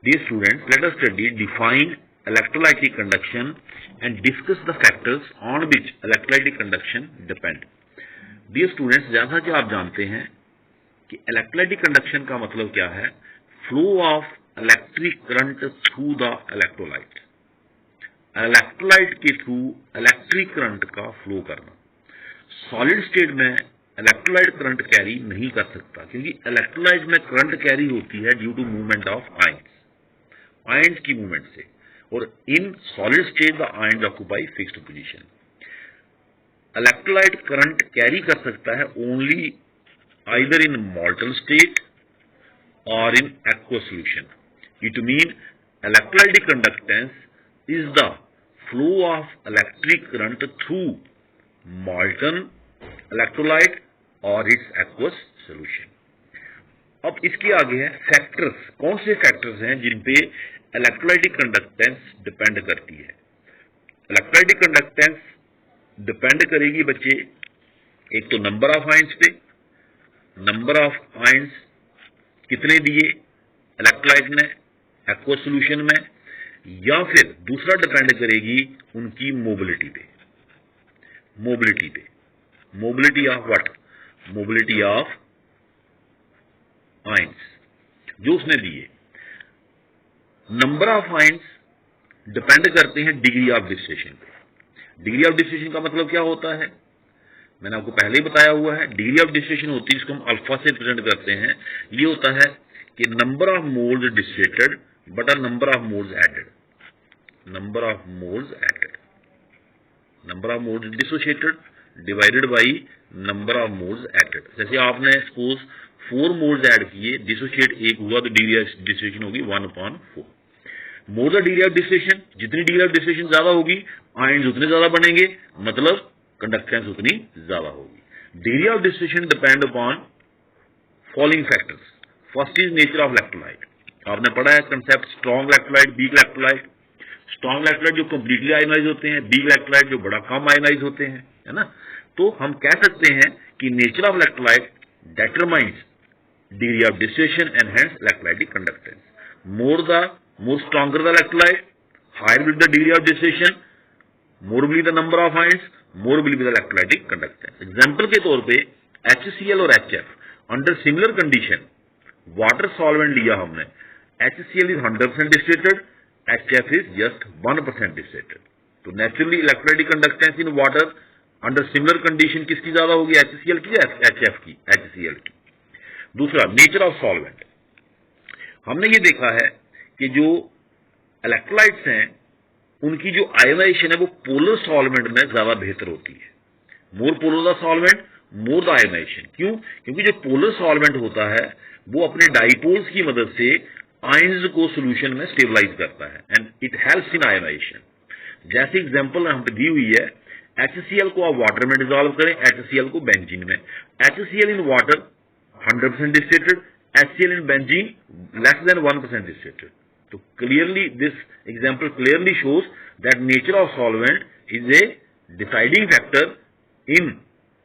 Dear students, let us study define electrolytic conduction and discuss the factors on which electrolytic conduction depend. Dear students, जैसा कि आप जानते हैं कि electrolytic conduction का मतलब क्या है? Flow of electric current through the electrolyte. Electrolyte के थ्रू electric current का flow करना. Solid state में electrolyte current कैरी नहीं कर सकता क्योंकि electrolyte में current कैरी होती है due to movement of ions. Ions की मूवमेंट से, और in solid state the ions occupy fixed position. Electrolyte current carry कर सकता है only either in molten state और in aqua solution. It mean electrolytic conductance is the flow of electric current through molten electrolyte और its aqueous solution. अब इसके आगे है factors. कौन से फैक्टर्स हैं जिन पे इलेक्ट्रोलाइटिक कंडक्टेंस डिपेंड करती है? इलेक्ट्रोलाइटिक कंडक्टेंस डिपेंड करेगी बच्चे एक तो नंबर ऑफ आयंस पे. नंबर ऑफ आयंस कितने दिए इलेक्ट्रोलाइट ने एक्वा सॉल्यूशन में, या फिर दूसरा डिपेंड करेगी उनकी मोबिलिटी पे. Mobility of what? Mobility of ions जो उसने दिए. नंबर ऑफ आयंस डिपेंड करते हैं डिग्री ऑफ डिस्टिलेशन पे. डिग्री ऑफ डिस्टिलेशन का मतलब क्या होता है? मैंने आपको पहले ही बताया हुआ है. डिग्री ऑफ डिस्टिलेशन होती है, इसको हम अल्फा से रिप्रेजेंट करते हैं. ये होता है कि नंबर ऑफ मोल्स डिस्टिलेटेड बटा number of moles added. Number of moles added, number of moles dissociated divided by number of moles added. जैसे आपने सपोज 4 मोल्स ऐड किए, डिसोशिएट 1 हुआ तो डिग्री ऑफ डिस्टिलेशन होगी 1/4. More the degree of distillation, जितनी degree of distillation ज्यादा होगी ions उतने ज्यादा बनेंगे, मतलब कंडक्टेंस उतनी ज्यादा होगी. Degree of distillation depend upon following factors. First is nature of electrolyte. आपने पढ़ा है concept strong electrolyte, weak electrolyte. Strong electrolyte जो कंप्लीटली आयनाइज होते हैं, वीक इलेक्ट्रोलाइट जो बड़ा कम आयनाइज होते हैं, है ना. तो हम कह सकते हैं कि nature of electrolyte determines degree of distillation and hence electrolytic conductance. More stronger the electrolyte, higher will be the degree of distillation, more will be the number of ions, more will be the electrolytic conductance. Example के तौर पे HCl और HF under similar condition, water solvent लिया हमने, HCl is 100% distillated, HF is just 1% distillated. तो naturally electrolytic conductance in water under similar condition किसकी ज्यादा होगी? HCl की या HF की? HCl की. दूसरा नेचर ऑफ सॉल्वेंट. हमने ये देखा है कि जो इलेक्ट्रोलाइट्स हैं उनकी जो आयोनाइजेशन है वो पोलर सॉल्वेंट में ज्यादा बेहतर होती है. More polar the solvent more the ionisation. क्यों? क्योंकि जो पोलर सॉल्वेंट होता है वो अपने डाइपोल्स की मदद से आयंस को सोल्यूशन में स्टेबलाइज करता है and it helps in ionisation. जैसे एग्जांपल यहां पे दी हुई है, HCl को आप वाटर में डिसॉल्व करें, HCl को बेंजीन में. HCl in water 100% distillated, HCl in benzene less than 1% distillated. तो clearly this example clearly shows that nature of solvent is a deciding factor in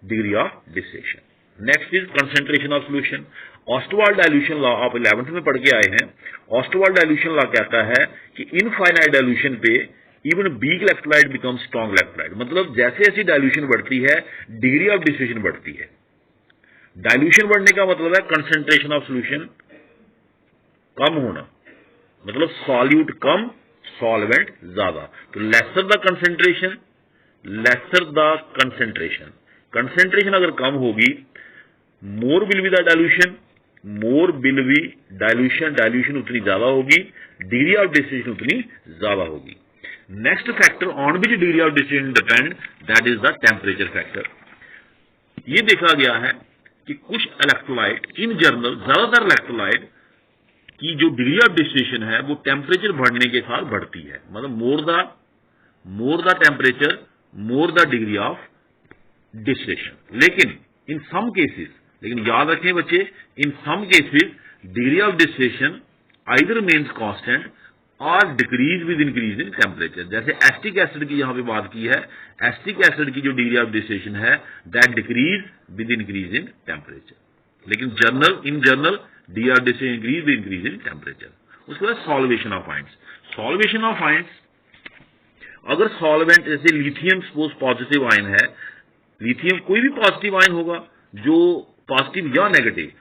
degree of distillation. Next is concentration of solution. Ostwald dilution law आप 11th में पढ़ के आए हैं. ऑस्टवाल्ड dilution law कहता है कि इनफाइनाइट डाइल्यूशन पे even weak electrolyte become strong electrolyte. मतलब जैसे जैसे डाइल्यूशन बढ़ती है डिग्री ऑफ डिस्टिलेशन बढ़ती है. डाइल्यूशन बढ़ने का मतलब है कंसंट्रेशन ऑफ सॉल्यूशन कम होना, मतलब सॉल्यूट कम सॉल्वेंट ज्यादा. तो lesser the concentration lesser the concentration. Concentration अगर कम होगी more will be the dilution, more will be dilution. Dilution उतनी ज्यादा होगी, डिग्री ऑफ डिस्टिलेशन उतनी ज्यादा होगी. Next factor on which degree of distillation depend that is the temperature factor. ये देखा गया है कि कुछ इलेक्ट्रोलाइट इन जनरल, ज्यादातर इलेक्ट्रोलाइट की जो डिग्री ऑफ डिस्टिलेशन है वो टेम्परेचर बढ़ने के साथ बढ़ती है. मतलब more the temperature more the degree of distillation. लेकिन इन सम केसेस, लेकिन याद रखें बच्चे, in some cases degree of distillation either remains constant और decrease with increase in temperature. जैसे एसिटिक एसिड की यहां पे बात की है, एसिटिक एसिड की जो डिग्री ऑफ डिस्टिलेशन है that decrease with increase in temperature. लेकिन in general degree of distillation increase with increase in temperature. उसके बाद solvation of ions. Solvation of ions, अगर सॉल्वेंट जैसे लिथियम सपोज पॉजिटिव आयन है, lithium कोई भी positive ion होगा जो पॉजिटिव या नेगेटिव,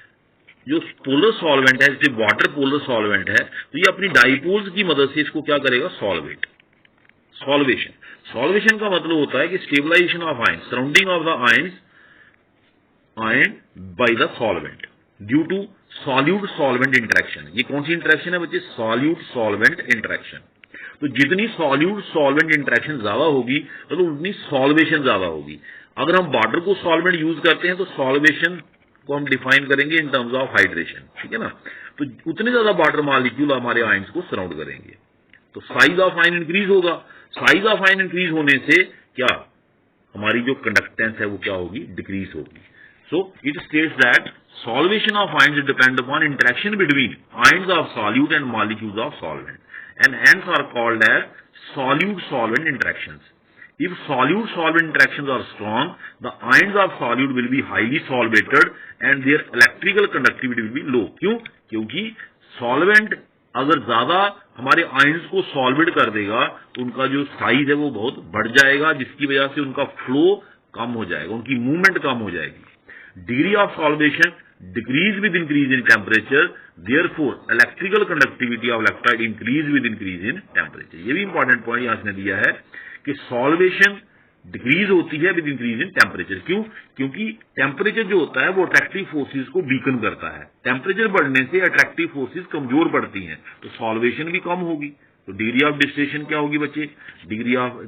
जो पोलर सॉल्वेंट है, जैसे वाटर पोलर सॉल्वेंट है, तो ये अपनी डाइपोल्स की मदद से इसको क्या करेगा, सॉल्वेट। सॉल्वेशन, सॉल्वेशन का मतलब होता है कि stabilisation of ion, surrounding of the ions ion by the solvent due to solute solvent interaction. ये कौन सी इंटरेक्शन है बच्चे, सॉल्यूट सॉल्वेंट इंटरेक्शन। तो जितनी सॉल्यूट सॉल्वेंट इंटरेक्शन ज्यादा होगी तो उतनी सॉल्वेशन ज्यादा होगी। अगर हम वाटर को सॉल्वेंट यूज करते हैं तो सॉल्वेशन को हम डिफाइन करेंगे इन टर्म्स ऑफ हाइड्रेशन, ठीक है ना। तो उतने ज्यादा वाटर मॉलिक्यूल हमारे आयंस को सराउंड करेंगे, तो साइज ऑफ आयन इंक्रीज होगा। साइज ऑफ आयन इंक्रीज होने से क्या, हमारी जो कंडक्टेंस है वो क्या होगी, डिक्रीज होगी। So it states that solvation of ions depend upon interaction between ions of solute and molecules of solvent and hence are called as solute-solvent interactions. If solute-solvent interactions are strong, the ions of solute will be highly solvated and their electrical conductivity will be low. क्यों? क्योंकि solvent अगर ज्यादा हमारे ions को solvate कर देगा तो उनका जो साइज है वो बहुत बढ़ जाएगा, जिसकी वजह से उनका फ्लो कम हो जाएगा, उनकी मूवमेंट कम हो जाएगी। Degree of solvation decrease with increase in temperature, therefore electrical conductivity of electrolyte increase with increase in temperature। ये भी इंपॉर्टेंट पॉइंट यहां से दिया है कि सॉल्वेशन डिक्रीज होती है विद इंक्रीज इन टेम्परेचर। क्यों? क्योंकि टेम्परेचर जो होता है वो अट्रैक्टिव फोर्सेस को वीकन करता है। टेम्परेचर बढ़ने से अट्रैक्टिव फोर्सेस कमजोर पड़ती हैं, तो सॉल्वेशन भी कम होगी। तो डिग्री ऑफ डिस्टिलेशन क्या होगी बच्चे, डिग्री ऑफ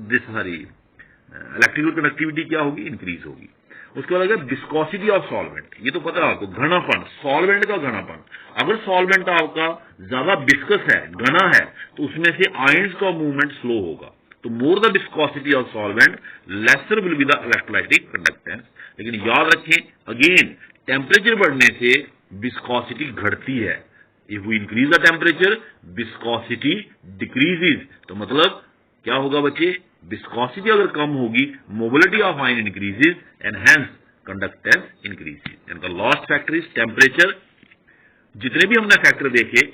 इलेक्ट्रिकल कंडक्टिविटी क्या होगी, इंक्रीज होगी। उसके बाद अगर विस्कोसिटी ऑफ सॉल्वेंट, ये तो पता है आपको, घनापन, सॉल्वेंट का घनापन। अगर सॉल्वेंट आपका ज्यादा विस्कस है, घना है, तो उसमें से आयंस का मूवमेंट स्लो होगा। तो more the viscosity of solvent laser will be the electrolytic conductance. लेकिन याद रखें अगेन, टेम्परेचर बढ़ने से विस्कोसिटी घटती है। If we increase the temperature viscosity decreases. तो मतलब क्या होगा बच्चे, विस्कोसिटी अगर कम होगी, mobility of ion increases and hence conductance increases. And the last factor is temperature. जितने भी हमने फैक्टर देखे,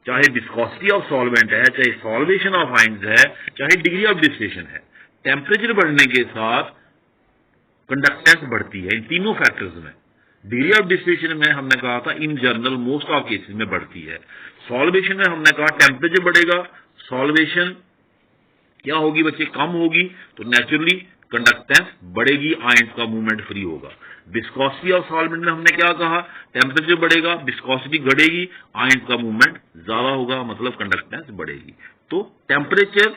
चाहे विस्कोसिटी ऑफ सॉल्वेंट है, चाहे सॉल्वेशन ऑफ आयंस है, चाहे डिग्री ऑफ डिस्टिलेशन है, टेम्परेचर बढ़ने के साथ कंडक्टेंस बढ़ती है। इन तीनों फैक्टर्स में डिग्री ऑफ डिस्टिलेशन में हमने कहा था in general most of cases में बढ़ती है। सॉल्वेशन में हमने कहा टेम्परेचर बढ़ेगा, सॉल्वेशन क्या होगी बच्चे, कम होगी, तो नेचुरली कंडक्टेंस बढ़ेगी, आयंस का मूवमेंट फ्री होगा। विस्कोसिटी ऑफ सॉल्वेंट में हमने क्या कहा, टेम्परेचर बढ़ेगा, विस्कोसिटी घटेगी, आयंस का मूवमेंट ज्यादा होगा, मतलब कंडक्टेंस बढ़ेगी। तो टेम्परेचर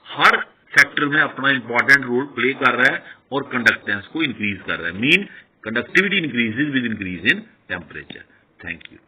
हर फैक्टर में अपना इंपॉर्टेंट रोल प्ले कर रहा है और कंडक्टेंस को इंक्रीज कर रहा है। Mean conductivity increases with increase in temperature. Thank you.